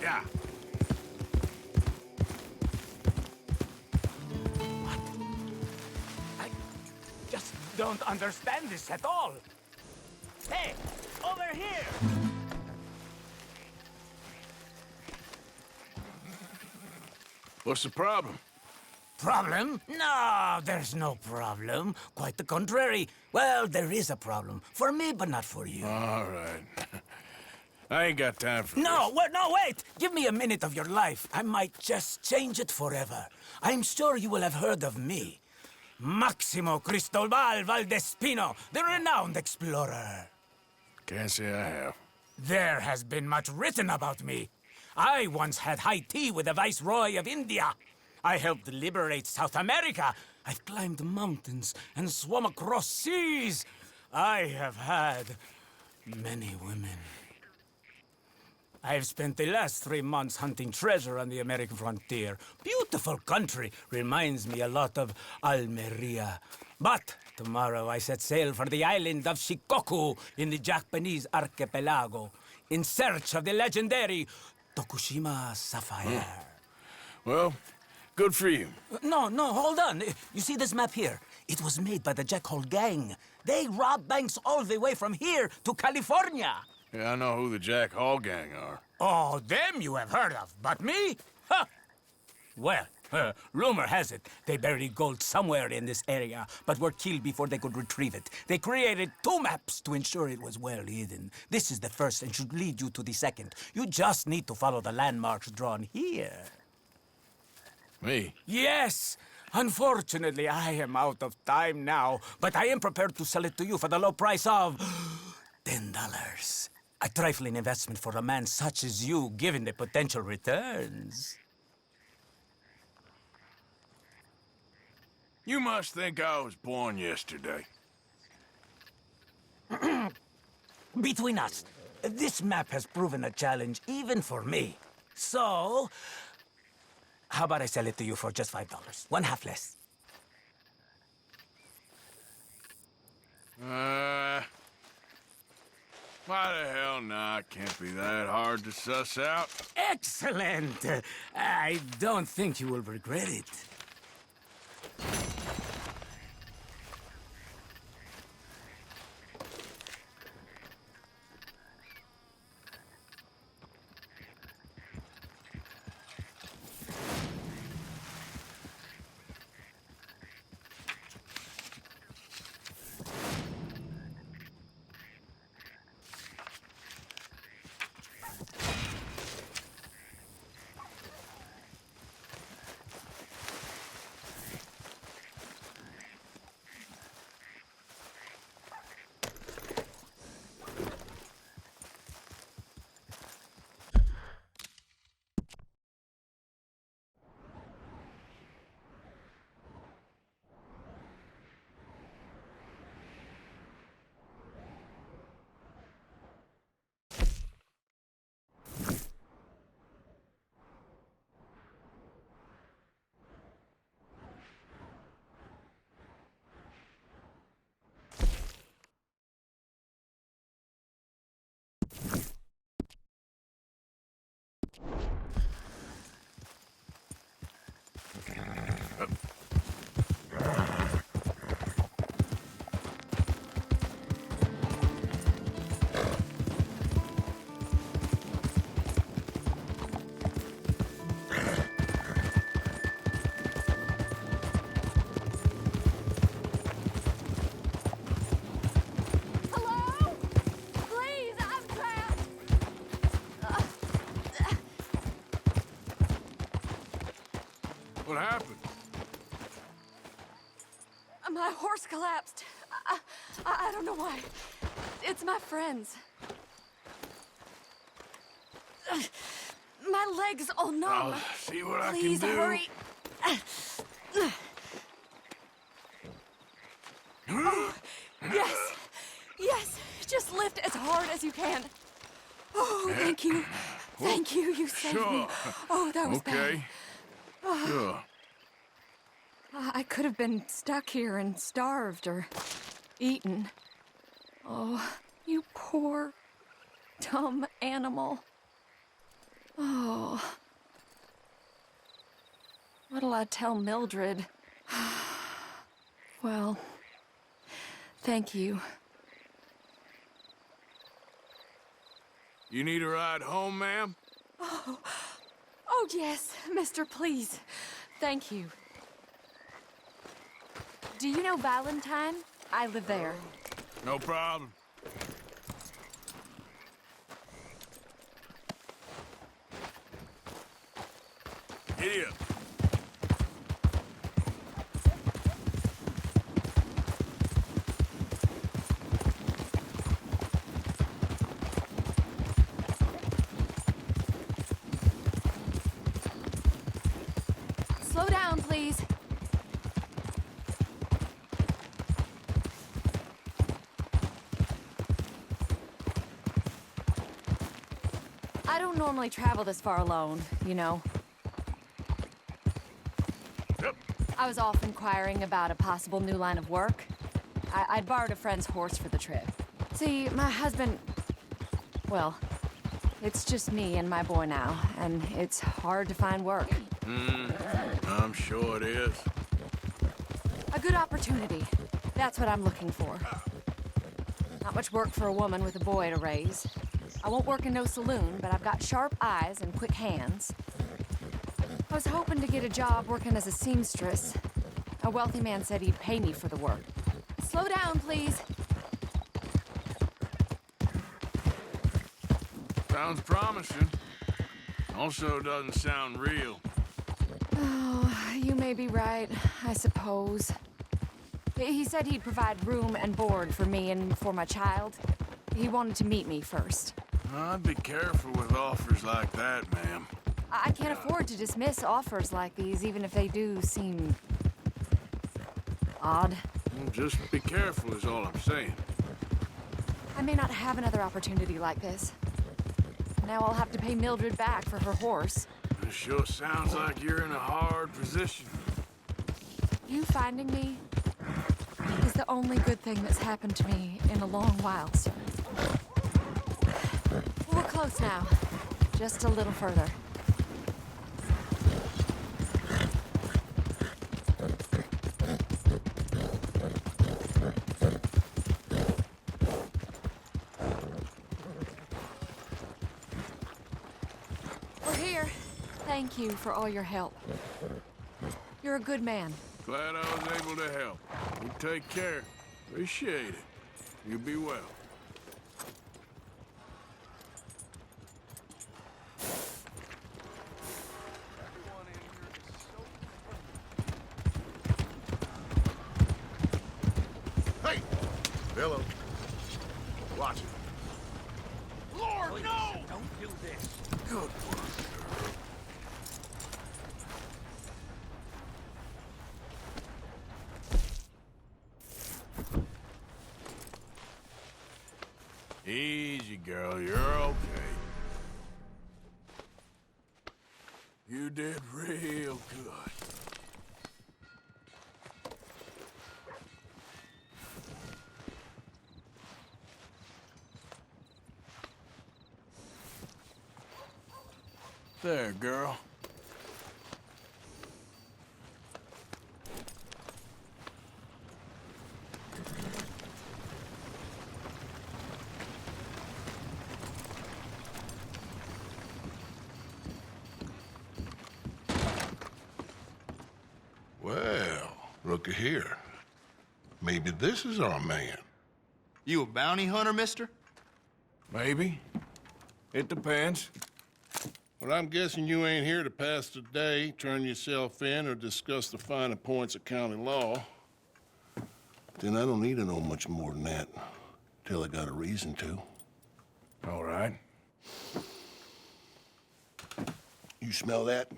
Yeah. What? I just don't understand this at all. Hey, over here! What's the problem? Problem? No, there's no problem. Quite the contrary. Well, there is a problem. For me, but not for you. All right. I ain't got time for No, this. no, wait! Give me a minute of your life. I might just change it forever. I'm sure you will have heard of me. Maximo Cristobal Valdespino, the renowned explorer. Can't say I have. There has been much written about me. I once had high tea with the Viceroy of India. I helped liberate South America. I've climbed mountains and swum across seas. I have had many women. I've spent the last 3 months hunting treasure on the American frontier. Beautiful country. Reminds me a lot of Almeria. But tomorrow I set sail for the island of Shikoku in the Japanese archipelago in search of the legendary Tokushima sapphire. Well, good for you. No, hold on. You see this map here? It was made by the Jackhole Gang. They rob banks all the way from here to California. Yeah, I know who the Jack Hall gang are. Oh, them you have heard of, but me? Huh. Well, rumor has it they buried gold somewhere in this area, but were killed before they could retrieve it. They created 2 maps to ensure it was well hidden. This is the first and should lead you to the second. You just need to follow the landmarks drawn here. Me? Yes! Unfortunately, I am out of time now, but I am prepared to sell it to you for the low price of $10. A trifling investment for a man such as you, given the potential returns. You must think I was born yesterday. Between us, this map has proven a challenge even for me. So, how about I sell it to you for just $5? 1/2 less. Why the hell not? Can't be that hard to suss out. Excellent! I don't think you will regret it. What happened? My horse collapsed. I don't know why. It's my friends. My leg's all numb. I'll see what I can Please do. hurry. Oh, yes. Yes. Just lift as hard as you can. Oh, thank you. Thank you. You saved me. Sure. Oh, that was bad. Okay. Sure. I could have been stuck here and starved or eaten. Oh, you poor, dumb animal. Oh. What'll I tell Mildred? Well, thank you. You need a ride home, ma'am? Oh, yes, mister, please. Thank you. Do you know Valentine? I live there. No problem. Giddy up. Slow down, please. I don't normally travel this far alone, you know. Yep. I was off inquiring about a possible new line of work. I'd borrowed a friend's horse for the trip. See, my husband... Well, it's just me and my boy now, and it's hard to find work. I'm sure it is. A good opportunity. That's what I'm looking for. Not much work for a woman with a boy to raise. I won't work in no saloon, but I've got sharp eyes and quick hands. I was hoping to get a job working as a seamstress. A wealthy man said he'd pay me for the work. Slow down, please. Sounds promising. Also doesn't sound real. Oh, you may be right, I suppose. He said he'd provide room and board for me and for my child. He wanted to meet me first. I'd be careful with offers like that, ma'am. I can't afford to dismiss offers like these, even if they do seem... odd. Just be careful is all I'm saying. I may not have another opportunity like this. Now I'll have to pay Mildred back for her horse. It sure sounds like you're in a hard position. You finding me is the only good thing that's happened to me in a long while, sir. We're close now. Just a little further. We're here. Thank you for all your help. You're a good man. Glad I was able to help. You take care. Appreciate it. You be well. Hey! Hello. Watch it. Lord, no! Don't do this. Good work. Easy, girl. You're okay. You did real good. There, girl. Well, looky here. Maybe this is our man. You a bounty hunter, mister? Maybe. It depends. Well, I'm guessing you ain't here to pass the day, turn yourself in, or discuss the finer points of county law. Then I don't need to know much more than that, till I got a reason to. All right. You smell that?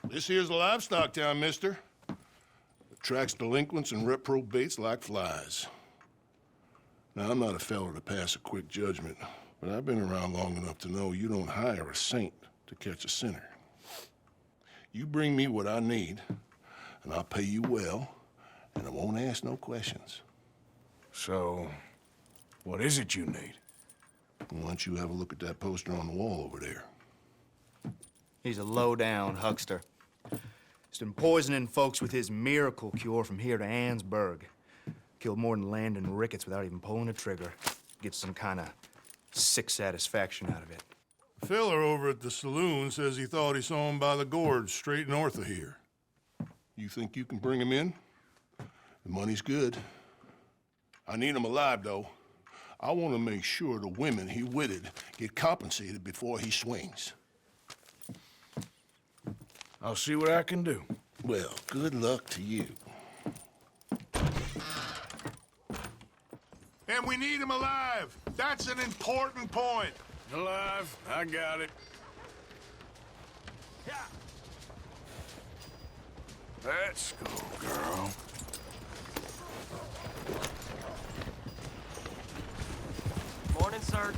This here's a livestock town, mister. Attracts delinquents and reprobates like flies. Now, I'm not a fellow to pass a quick judgment, but I've been around long enough to know you don't hire a saint to catch a sinner. You bring me what I need, and I'll pay you well, and I won't ask no questions. So, what is it you need? Why don't you have a look at that poster on the wall over there? He's a low-down huckster. He's been poisoning folks with his miracle cure from here to Annesburg. Killed more than Landon Ricketts without even pulling a trigger. Gets some kind of sick satisfaction out of it. The fella over at the saloon says he thought he saw him by the gorge straight north of here. You think you can bring him in? The money's good. I need him alive, though. I want to make sure the women he witted get compensated before he swings. I'll see what I can do. Well, good luck to you. And we need him alive. That's an important point. Alive, I got it. Let's go, girl. Morning, sir.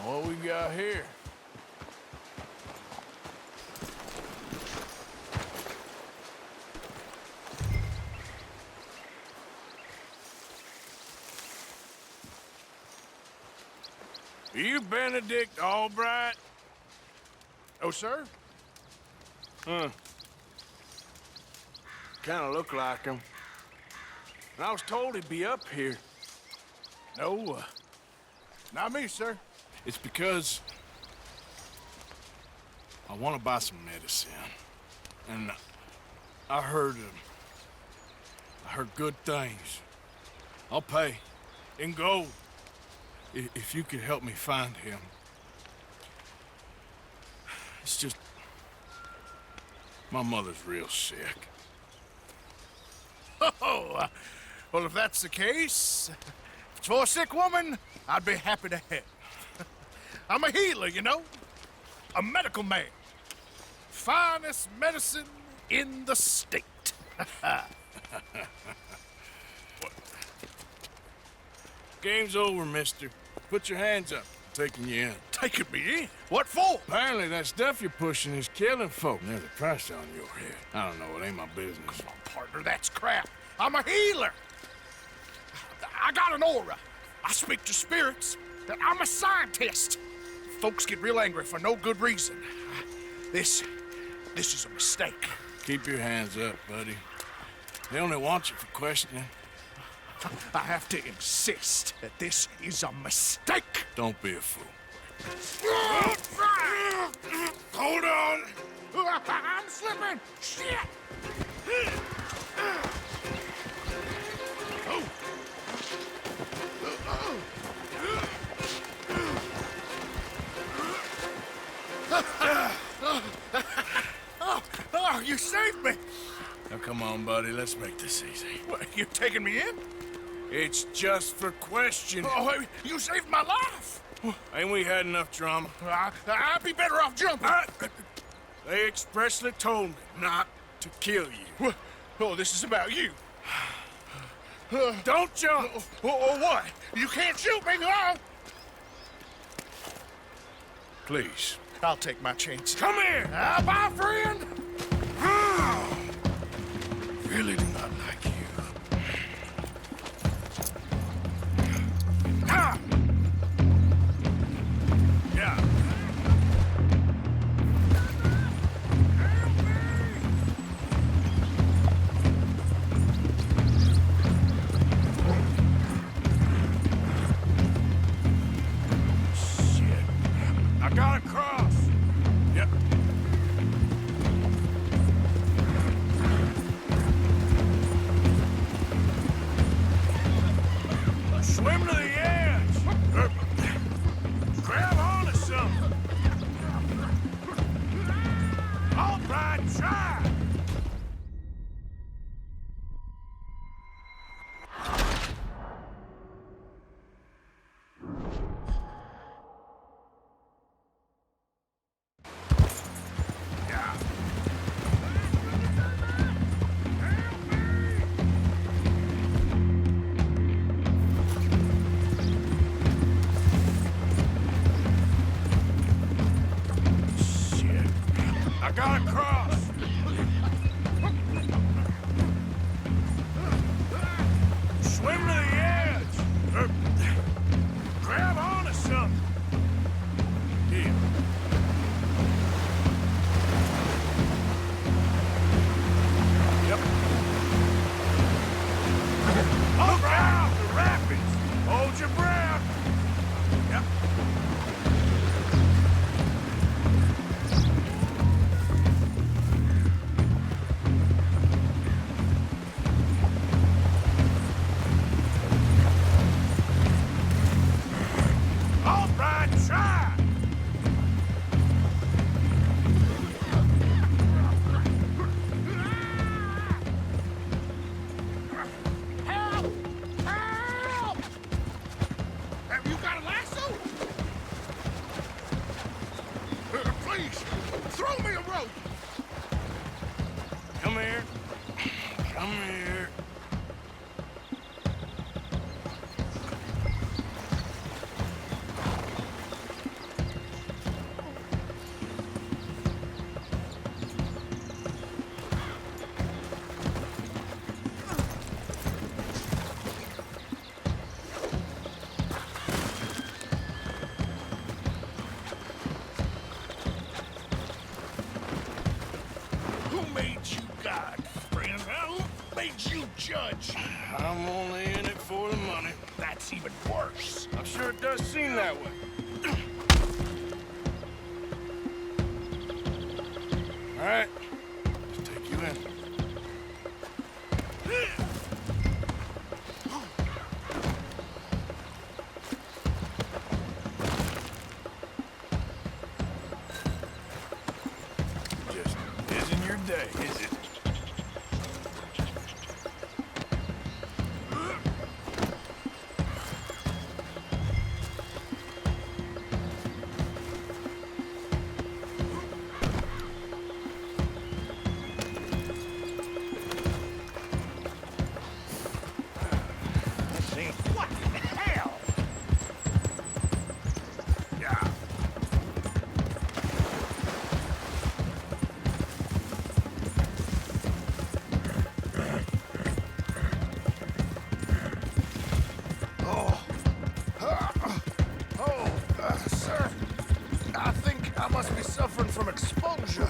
What we got here? Are you Benedict Albright? Oh, sir? Huh. Kinda look like him. And I was told he'd be up here. No, not me, sir. It's because I want to buy some medicine. And I heard good things. I'll pay in gold if you could help me find him. It's just my mother's real sick. Oh, well, if that's the case, if it's for a sick woman, I'd be happy to help. I'm a healer, you know? A medical man. Finest medicine in the state. Game's over, mister. Put your hands up. I'm taking you in. Taking me in? What for? Apparently that stuff you're pushing is killing folk. There's a price on your head. I don't know, it ain't my business. Come on, partner, that's crap. I'm a healer. I got an aura. I speak to spirits. I'm a scientist. Folks get real angry for no good reason. This is a mistake. Keep your hands up, buddy. They only want you for questioning. I have to insist that this is a mistake. Don't be a fool. Hold on. I'm slipping. Shit. Oh, you saved me. Now come on, buddy, let's make this easy. What, you taking me in? It's just for questioning. Oh, you saved my life. Ain't we had enough drama? I'd be better off jumping. They expressly told me not to kill you. Oh, this is about you. Don't jump! Oh, what? You can't shoot me, no! Please. I'll take my chance. Come here! Bye, friend! Really do not like you. Swim to the edge! Grab onto something! All right, try! I got across. Swim to the edge. Grab onto something. Here. Yep. Look out! The rapids. Hold your breath. Yep. All right, try! Help! Help! Have you got a lasso? Please, throw me a rope! Come here. Come here. Who made you God, friend? Who made you judge? I'm only in it for the money. That's even worse. I'm sure it does seem that way. All right, let's take you in. Just isn't your day, is it? What the hell? Yeah. Sir, I think I must be suffering from exposure.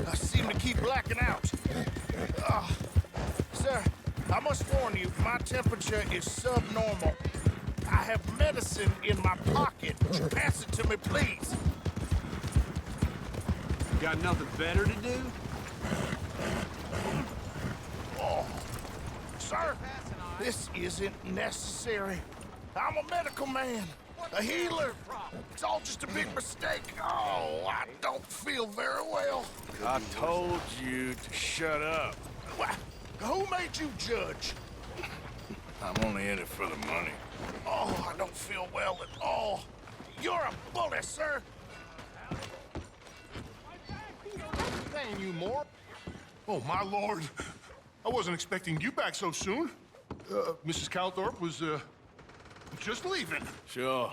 I seem to keep blacking out. Sir, I must warn you, my temperature is subnormal. I have medicine in my pocket. Would you pass it to me, please? Got nothing better to do? Sir, this isn't necessary. I'm a medical man, a healer. It's all just a big mistake. Oh, I don't feel very well. I told you to shut up. Who made you judge? I'm only in it for the money. Oh, I don't feel well at all. You're a bully, sir. Paying you more? Oh, my lord. I wasn't expecting you back so soon. Mrs. Calthorpe was, just leaving. Sure.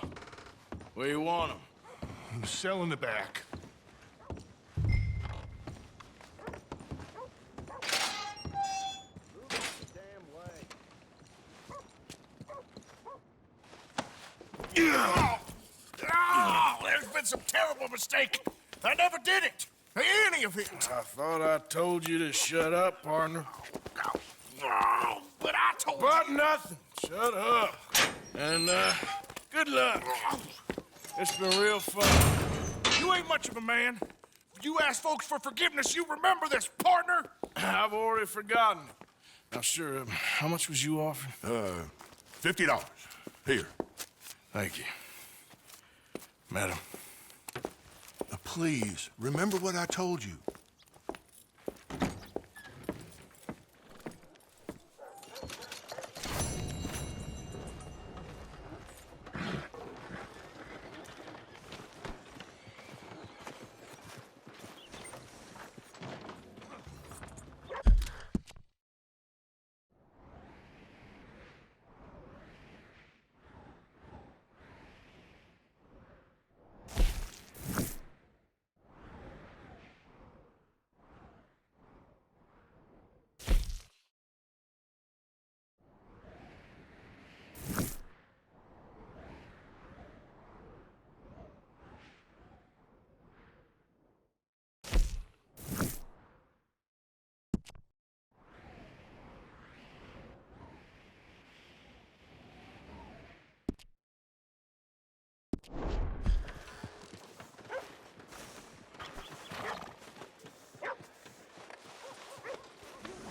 Where you want him? Cell in the back. Oh, there's been some terrible mistake. I never did it. Any of it. I thought I told you to shut up, partner. Oh, but I told But you. nothing. Shut up. And, good luck. It's been real fun. You ain't much of a man. you ask folks for forgiveness, you remember this, partner? I've already forgotten. Now, sure, how much was you offering? $50. Here. Thank you. Madam. Please, remember what I told you.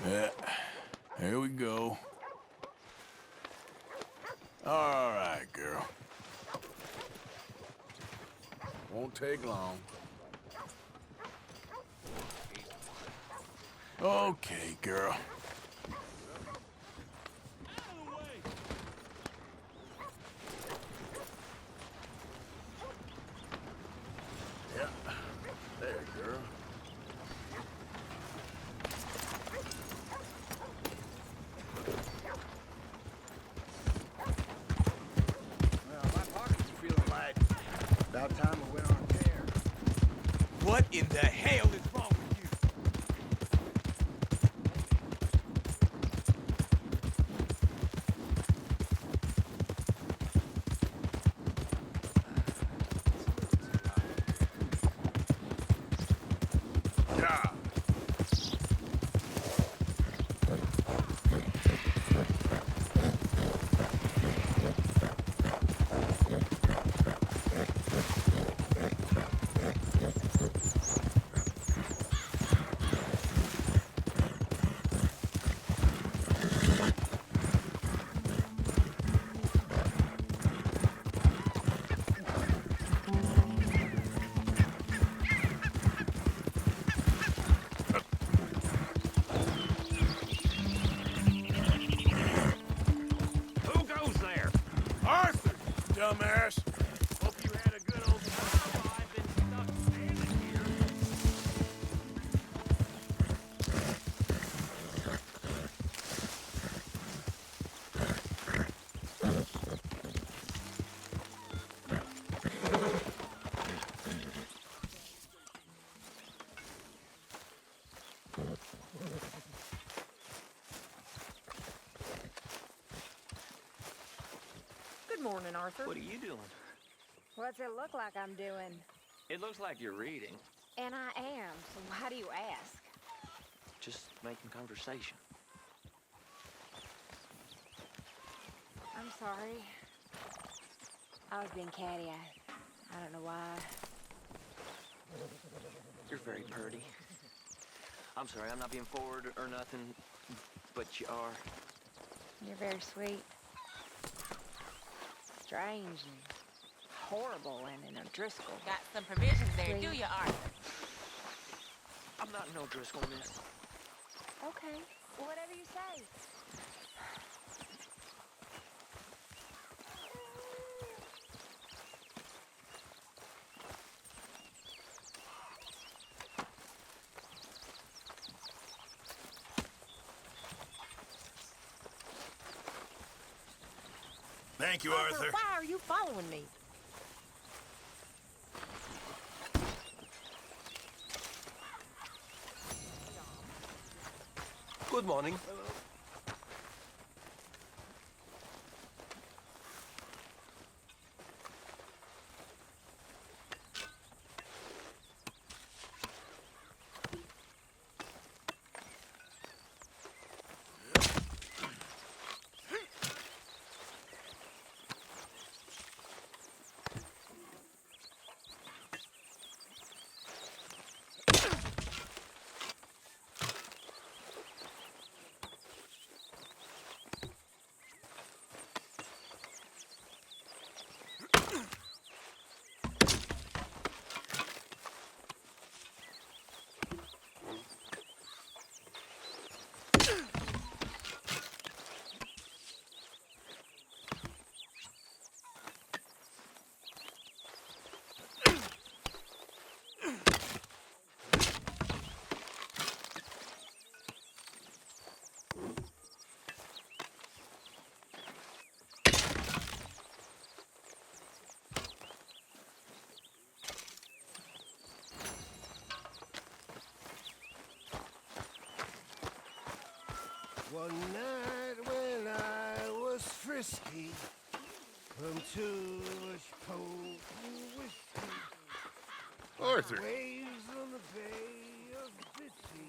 Yeah, here we go. All right, girl. Won't take long. Okay, girl. Yeah, there, girl. About time we went on tear. What in the hell is wrong with you? Yeah. Who goes there? Arthur, dumbass. Hope you had a good old time. I've been stuck standing here. Good morning, Arthur. What are you doing? What's it look like I'm doing? It looks like you're reading. And I am, so why do you ask? Just making conversation. I'm sorry. I was being catty. I don't know why. You're very pretty. I'm sorry, I'm not being forward or nothing, but you are. You're very sweet. Strange and horrible and an O'Driscoll. Got some provisions there, Sweet. do you, Arthur? I'm not no Driscoll, miss. Okay, whatever you say. Thank you, Arthur. Why are you following me? Good morning. One night when I was frisky, from too much potent whiskey. Arthur. Waves on the bay of Bitty.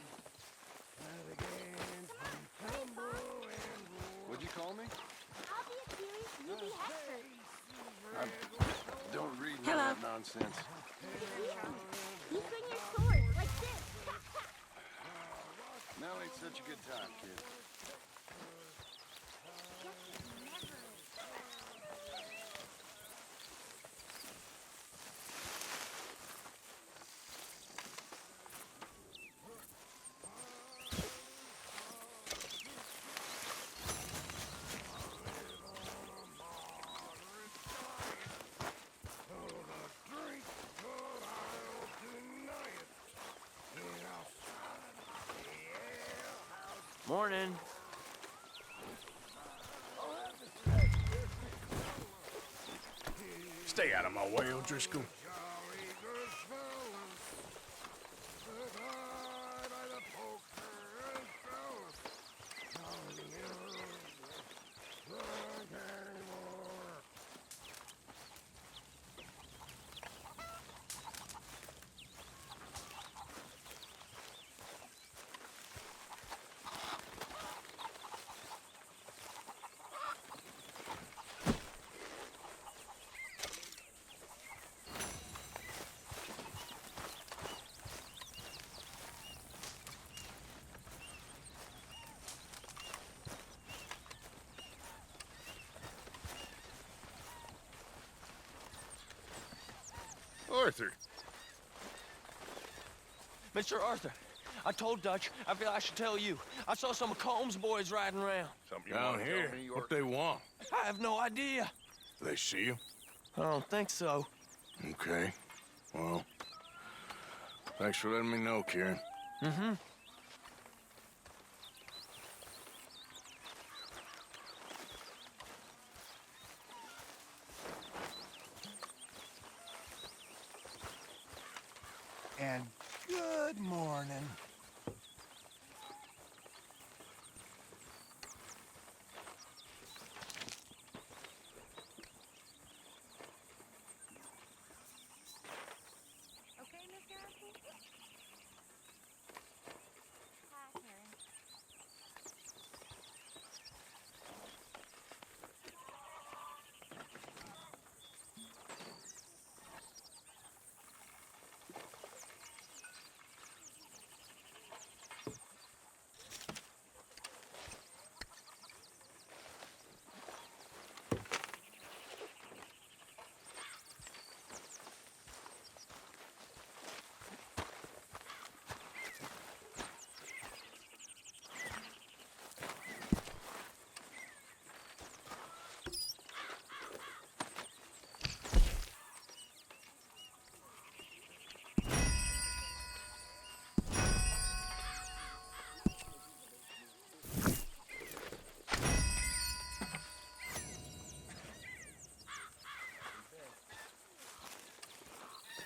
I began to tumble and roar. What'd you call me? I'll be Achilles, you be Hector. I don't read none of that nonsense. You swing your sword like this. Now ain't such a good time, kid. Morning. Stay out of my way, O'Driscoll. Arthur. Mr. Arthur, I told Dutch I feel I should tell you. I saw some of Combs' boys riding around. Something Down here? What they want? I have no idea. They see you? I don't think so. Okay. Well, thanks for letting me know, Kieran. Mm-hmm. And good morning. Okay, Mr. Arthur? Hi, Karen.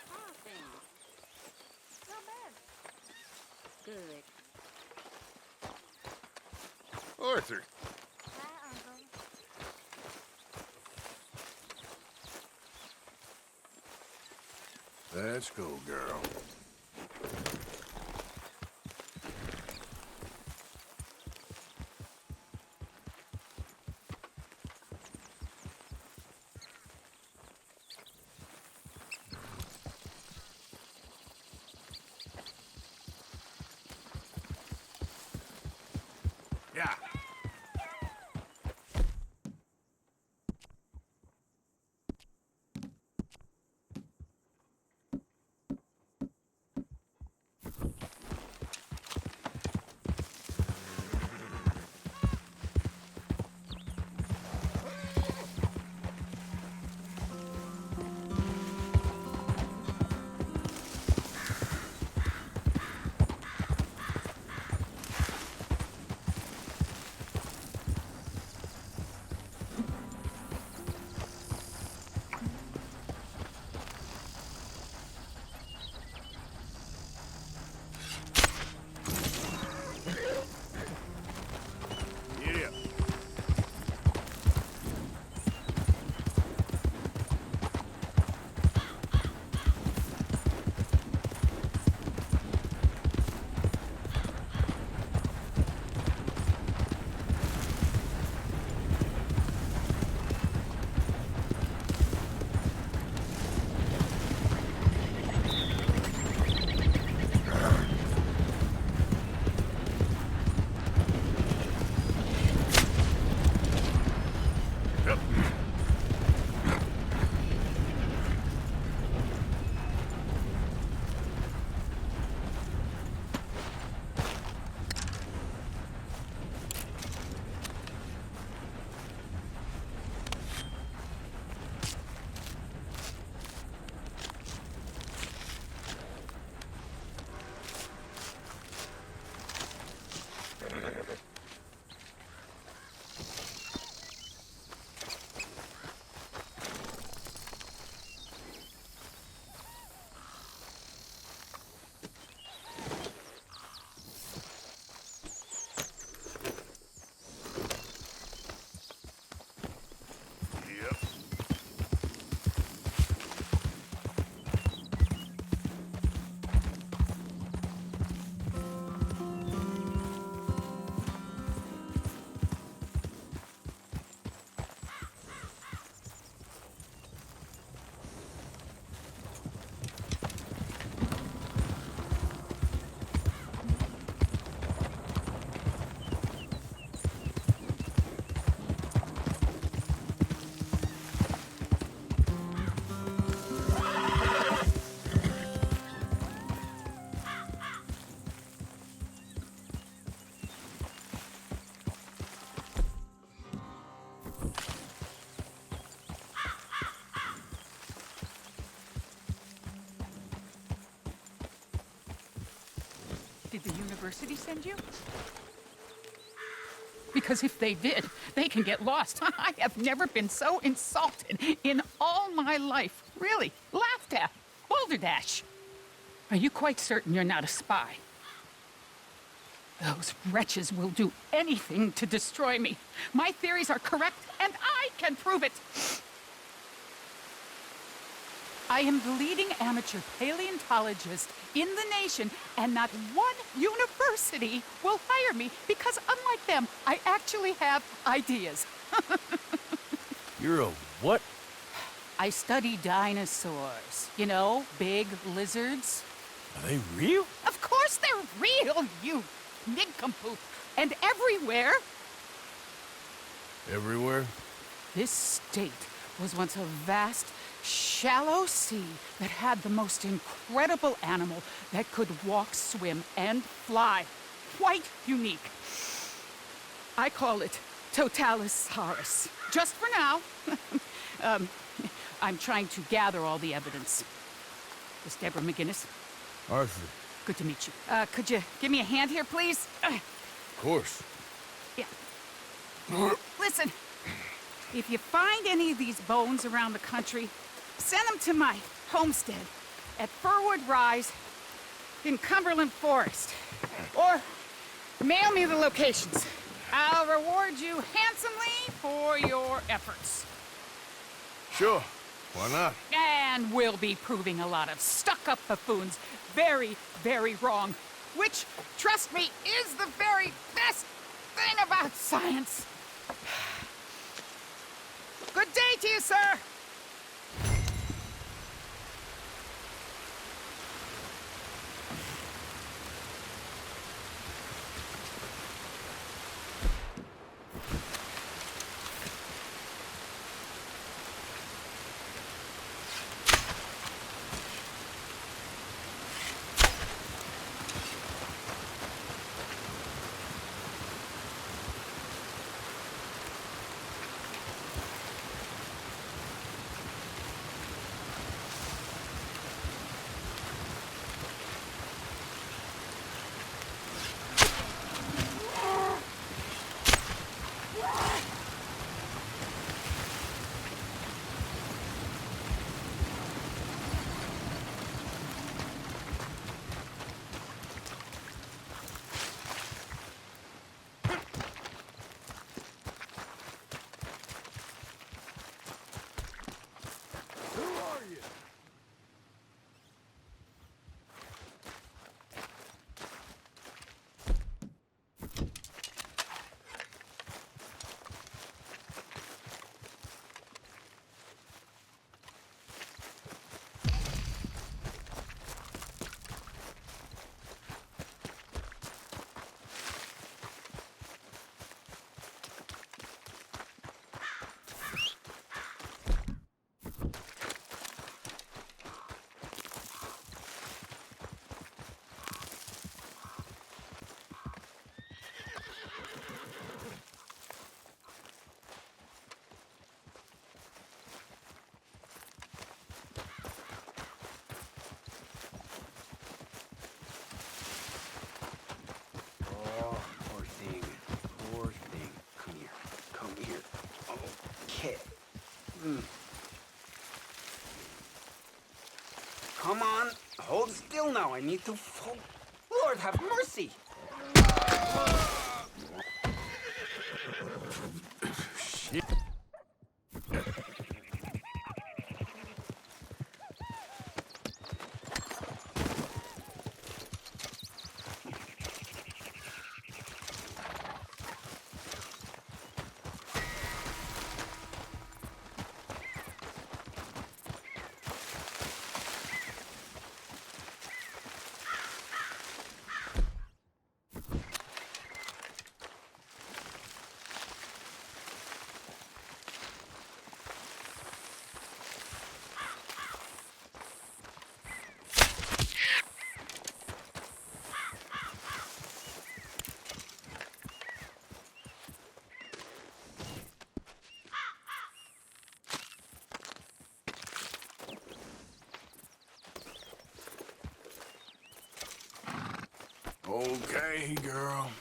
How are things? Not bad. Good. Arthur. Hi, Uncle. Let's go, girl. Yeah. Did the university send you? Because if they did, they can get lost. I have never been so insulted in all my life. Really, laughed at. Balderdash. Are you quite certain you're not a spy? Those wretches will do anything to destroy me. My theories are correct, and I can prove it. I am the leading amateur paleontologist in the nation, and not one university will hire me because, unlike them, I actually have ideas. You're a what? I study dinosaurs. You know, big lizards. Are they real? Of course they're real, you nincompoop. And everywhere. Everywhere? This state was once a vast, shallow sea that had the most incredible animal that could walk, swim, and fly. Quite unique. I call it Totalisaurus. Just for now. I'm trying to gather all the evidence. Miss Deborah McGinnis. Arthur. Good to meet you. Could you give me a hand here, please? Of course. Yeah. Listen, if you find any of these bones around the country, send them to my homestead at Furwood Rise in Cumberland Forest. Or mail me the locations. I'll reward you handsomely for your efforts. Sure. Why not? And we'll be proving a lot of stuck-up buffoons very, very wrong. Which, trust me, is the very best thing about science. Good day to you, sir! Come on, hold still now. I need to Lord, have mercy! Shit. Okay, girl.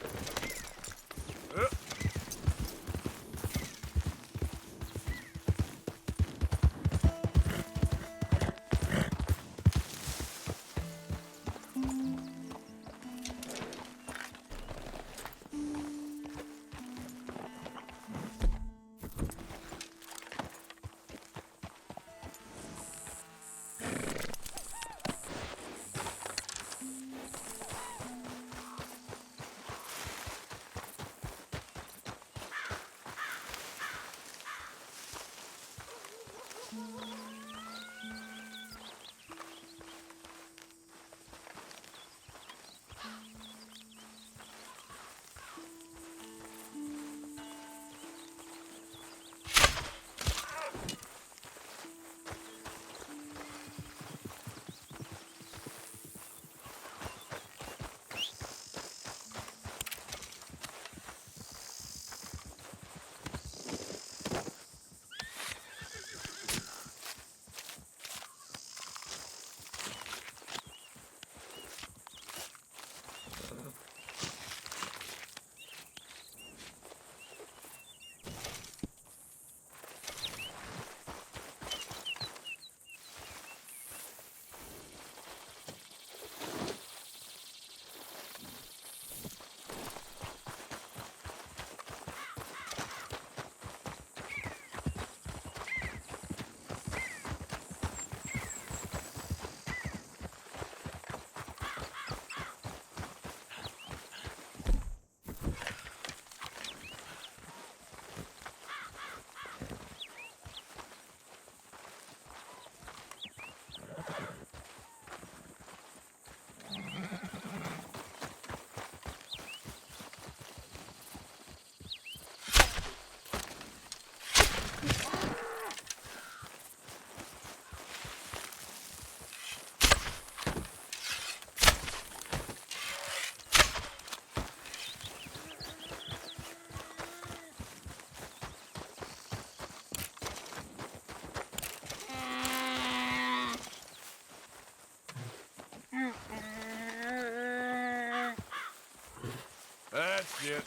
That's it.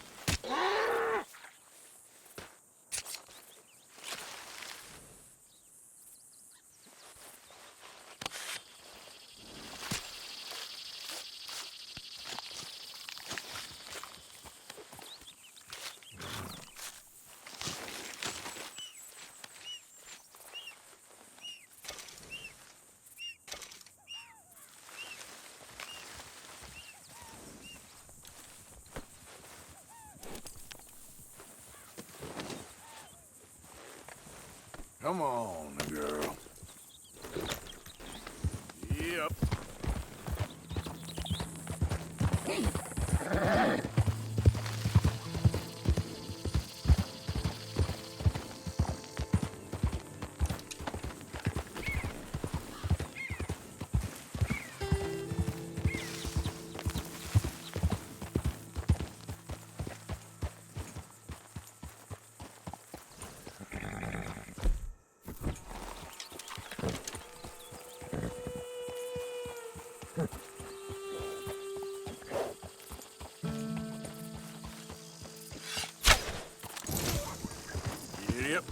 Come on, girl. Yep. Yep.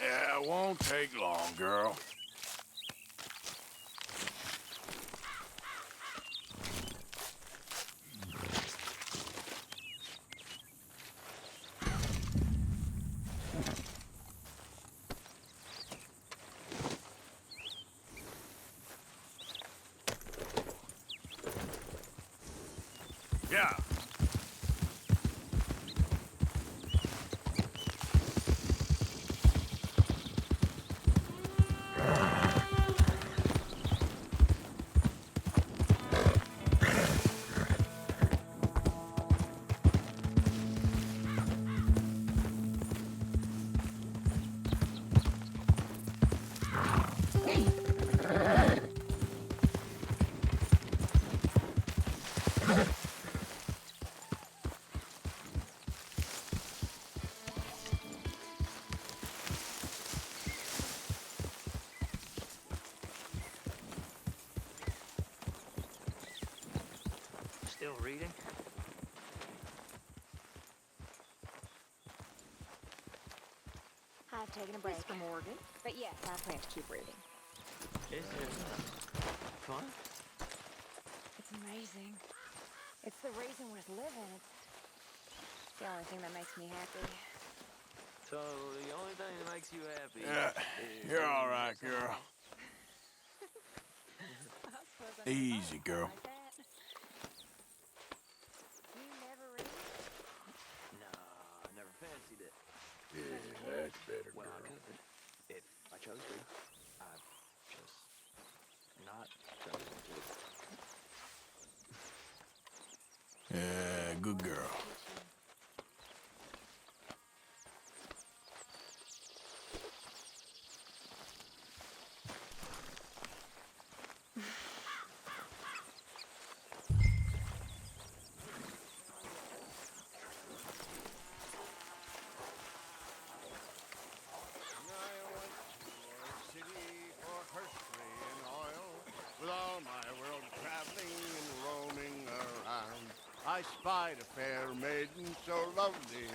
Yeah, it won't take long, girl. Yeah. Still reading? I've taken a break. Mr. Morgan. But yes, I plan to keep reading. Is it fun? It's amazing. It's the reason worth living. It's the only thing that makes me happy. So the only thing that makes you happy is... You're all right, girl. Easy, girl. Like that. You never read? Nah, I never fancied it. Yeah, that's better, Well, I girl. could, if I chose to. I've just not chosen to. Yeah, good girl. With all my world traveling and roaming around, I spied a fair maiden so lovely,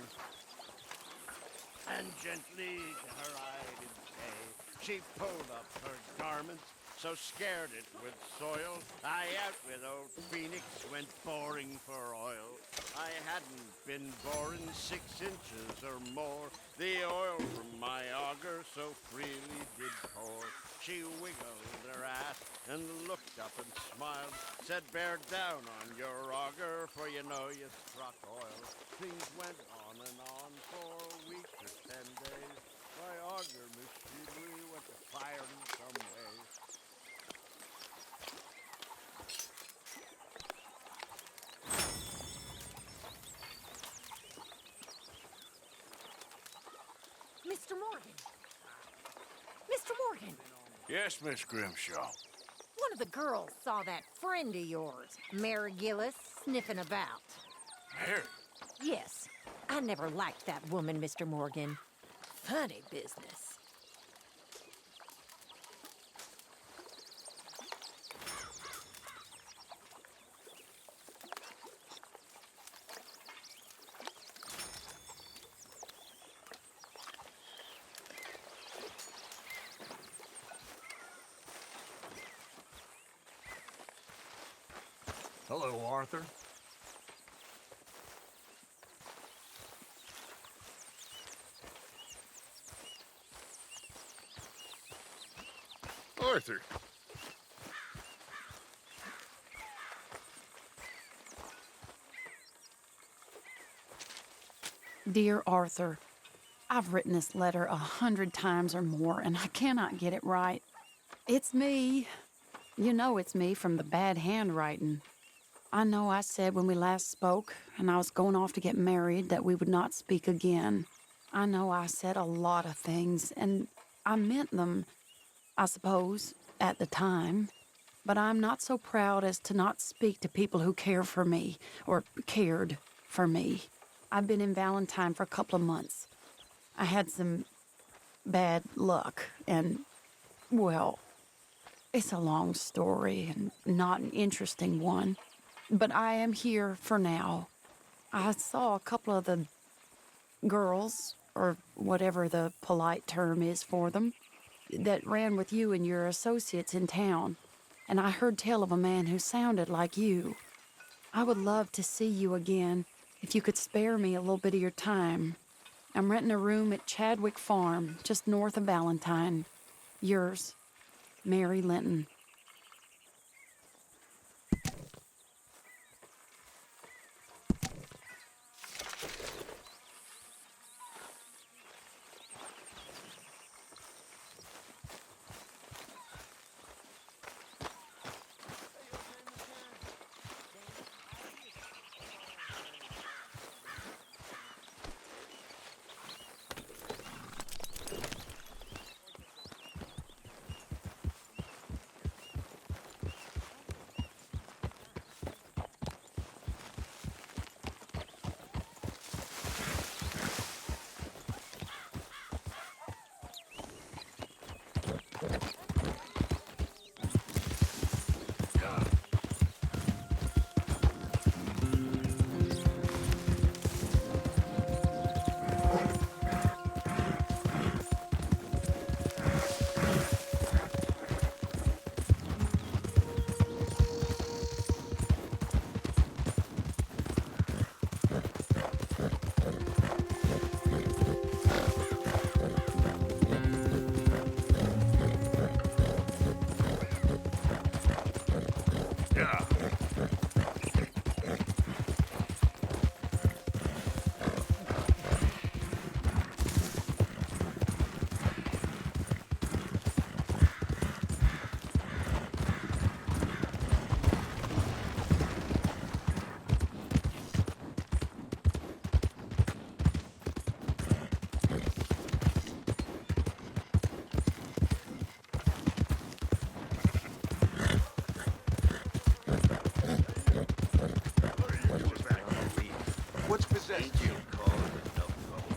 and gently to her I did say, she pulled up her garments, so scared it with soil, I out with old Phoenix went boring for oil. I hadn't been boring 6 inches or more, the oil from my auger so freely did pour. She wiggled her ass and looked up and smiled, said, bear down on your auger, for you know you struck oil. Things went on and on for a week or 10 days. My auger mischievely went to fire in some way. Mr. Morgan! Mr. Morgan! Yes, Miss Grimshaw. One of the girls saw that friend of yours, Mary Gillis, sniffing about. Mary? Yes. I never liked that woman, Mr. Morgan. Funny business. Hello, Arthur. Arthur. Dear Arthur, I've written this letter 100 times or more, and I cannot get it right. It's me. You know it's me from the bad handwriting. I know I said when we last spoke, and I was going off to get married, that we would not speak again. I know I said a lot of things, and I meant them, I suppose, at the time. But I'm not so proud as to not speak to people who care for me, or cared for me. I've been in Valentine for a couple of months. I had some bad luck, and, well, it's a long story and not an interesting one. But I am here for now. I saw a couple of the girls, or whatever the polite term is for them, that ran with you and your associates in town, and I heard tell of a man who sounded like you. I would love to see you again, if you could spare me a little bit of your time. I'm renting a room at Chadwick Farm, just north of Valentine. Yours, Mary Linton. What's possessed Ain't you calling it no trouble?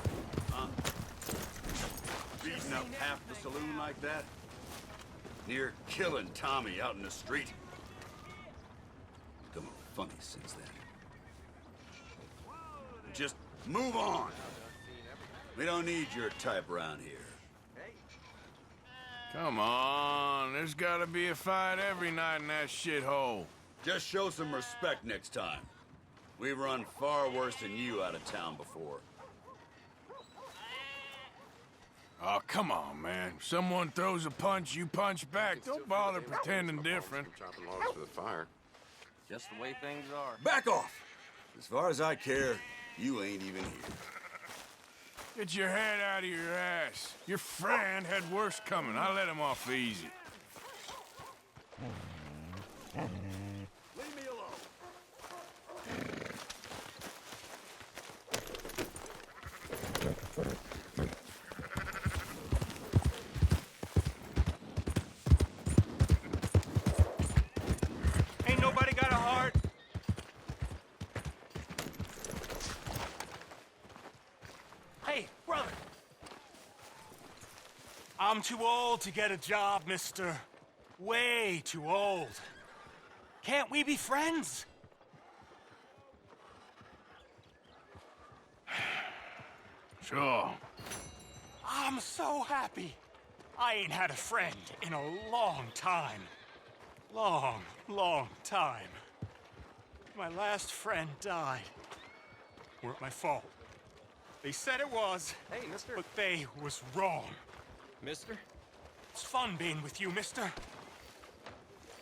Huh? Beating up half the saloon like that? Near killing Tommy out in the street? Come on, funny since then. Just move on. We don't need your type around here. Come on, there's gotta be a fight every night in that shithole. Just show some respect next time. We've run far worse than you out of town before. Oh, come on, man. Someone throws a punch, you punch back. Don't bother pretending different. Chopping logs for the fire. Just the way things are. Back off! As far as I care, you ain't even here. Get your head out of your ass. Your friend had worse coming. I let him off easy. Leave me alone. Ain't nobody got a heart. Hey, brother. I'm too old to get a job, mister. Way too old. Can't we be friends? Sure. I'm so happy. I ain't had a friend in a long time. Long time. My last friend died. Weren't my fault. They said it was. Hey, mister. But they was wrong. Mister? It's fun being with you, mister.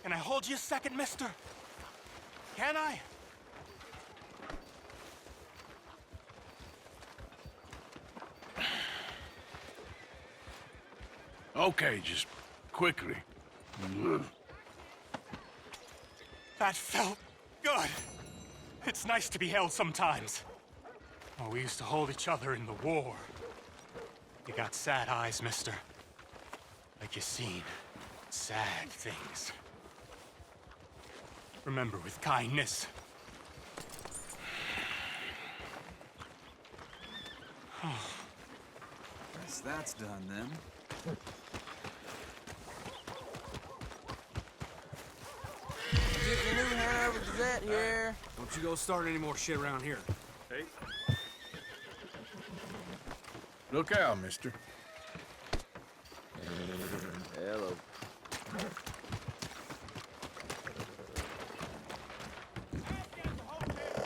Can I hold you a second, mister? Can I? Okay, just quickly. That felt good. It's nice to be held sometimes. Oh, we used to hold each other in the war. You got sad eyes, mister. Like you seen sad things. Remember with kindness. Guess that's done then. Get the new Hanover Gazette here. Don't you go start any more shit around here. Hey. Look out, mister. Hello.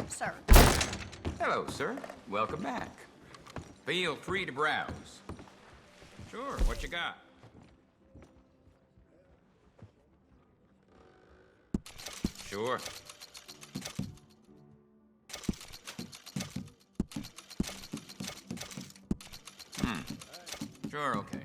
Sir. Hello, sir. Welcome back. Feel free to browse. Sure, what you got? Sure. Sure, okay.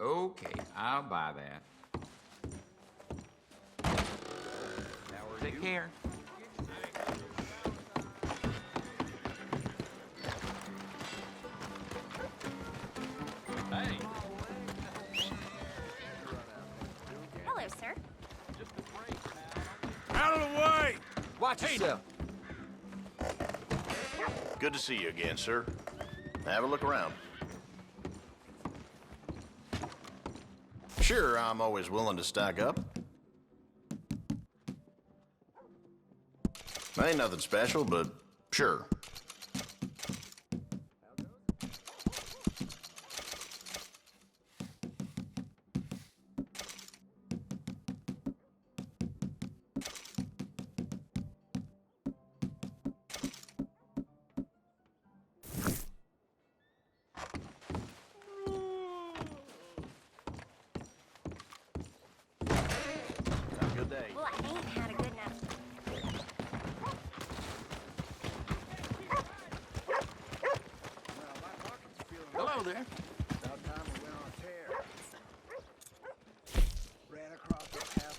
Okay, I'll buy that. Take care. Hey. Hello, sir. Out of the way! Watch yourself. Good to see you again, sir. Have a look around. Sure, I'm always willing to stock up. Ain't nothing special, but sure. Good day. Well, I ain't had a good night. Hello there. About time we went on a tear. Ran across the path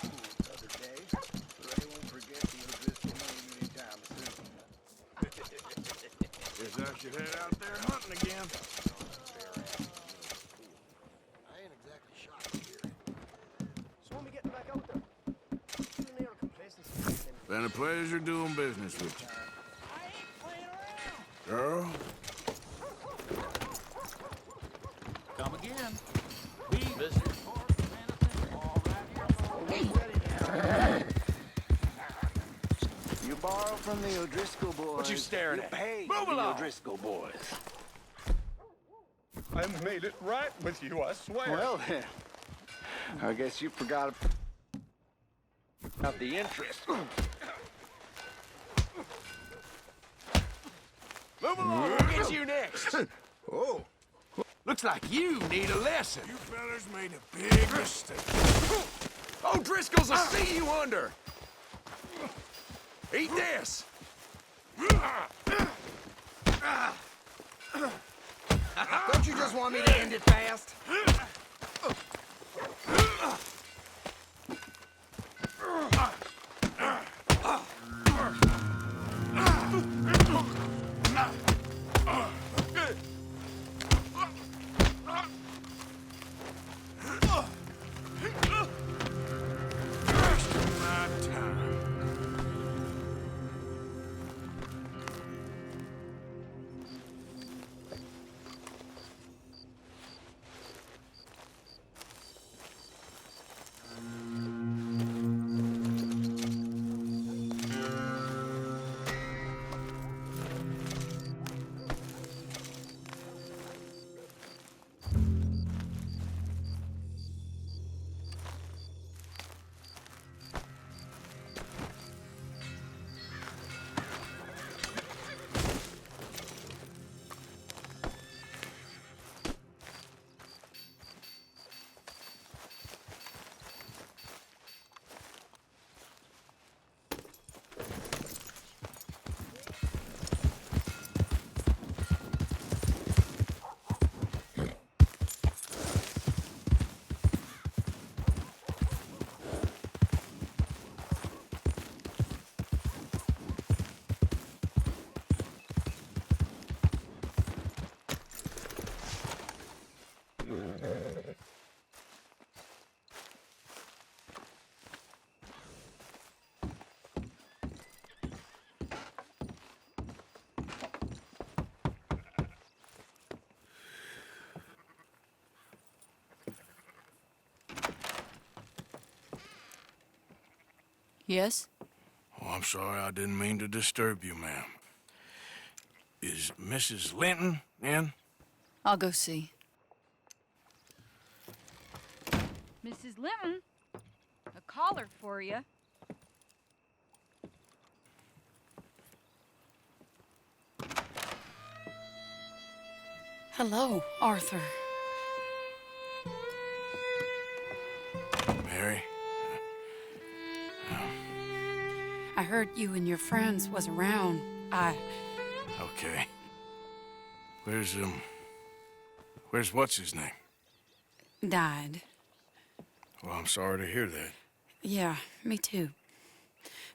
of the other day. should head out there hunting again. I ain't exactly shocked to hear it. So when we getting back out there? Shooting nail complacency. Been a pleasure doing business with you. I ain't playing around. Girl, Come again. We visit. You borrow from the O'Driscoll boys. What you staring you at? Pay Move the along. O'Driscoll boys. I made it right with you, I swear. Well then, I guess you forgot about the interest. move along. We'll get you next. Oh. Looks like you need a lesson. You fellas made a big mistake. O'Driscoll's will see you under. Eat this. Don't you just want me to end it fast? Yes? Oh, I'm sorry. I didn't mean to disturb you, ma'am. Is Mrs. Linton in? I'll go see. Mrs. Linton, a caller for you. Hello, Arthur. Mary? I heard you and your friends was around. Okay. Where's what's his name? Died. Well, I'm sorry to hear that. Yeah, me too.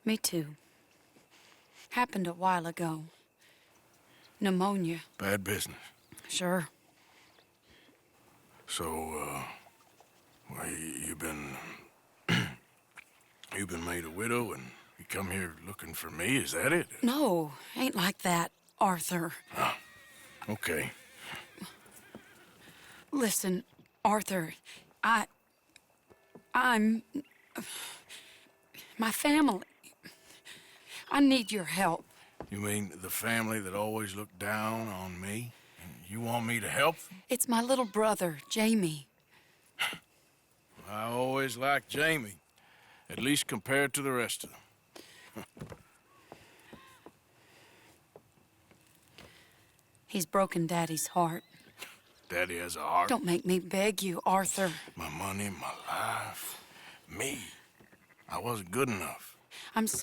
Me too. Happened a while ago. Pneumonia. Bad business. Sure. So, well, you've been made a widow and you come here looking for me, is that it? No, ain't like that, Arthur. Oh, okay. Listen, Arthur, I'm... my family. I need your help. You mean the family that always looked down on me? And you want me to help them? It's my little brother, Jamie. I always liked Jamie, at least compared to the rest of them. He's broken Daddy's heart. Daddy has a heart. Don't make me beg you, Arthur. My money, my life, me. I wasn't good enough. I'm sorry.